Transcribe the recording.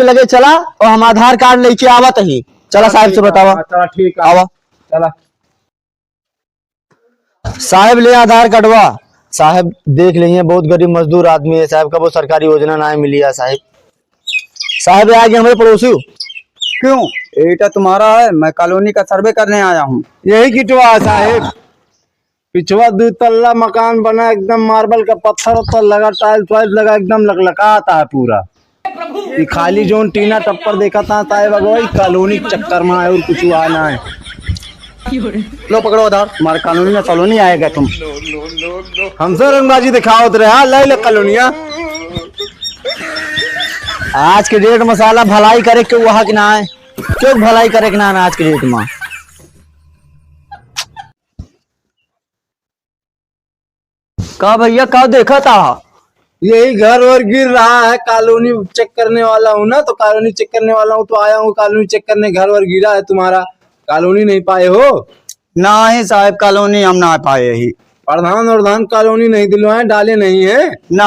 पे लगे चला और हम आधार कार्ड लेके आवत ही। चला साहब से बतावा। चला ठीक है, आवा चला। साहब ले आधार कार्डवा। साहब देख लेंगे बहुत गरीब मजदूर आदमी है साहब का वो सरकारी योजना ना मिली है साहब। साहब आगे हमारे पड़ोसी। क्यों? एटा तुम्हारा है, मैं कॉलोनी का सर्वे करने आया हूँ। यही किटवा है साहेब। पिछवा 2 तल्ला मकान बना, एकदम मार्बल का पत्थर उत्थर लगा, टाइल्स वाइल्स लगा, एकदम लकलकाता है पूरा। ये खाली जोन टीना टप्पर देखा था साहेब, वही कॉलोनी चक्कर में है और कुछ आना है। लो पकड़ो आधार, तुम्हारे कॉलोनी में कॉलोनी आएगा तुम। हमसे रंगबाजी दिखाओ तो रहा ले ले कॉलोनिया। आज के डेट में साला भलाई करे के वहाँ के ना है, क्यों भलाई करे के ना है आज के डेट में। का भैया का देखा था? यही घर और गिर रहा है, कॉलोनी चेक करने वाला हूँ ना, तो कॉलोनी चेक करने वाला हूँ तो आया हूँ कॉलोनी चेक करने। घर और गिरा है तुम्हारा, कॉलोनी नहीं पाए हो? ना ही साहब, कॉलोनी हम ना पाए ही। प्रधान और धान कॉलोनी नहीं दिलवाए, डाले नहीं है ना।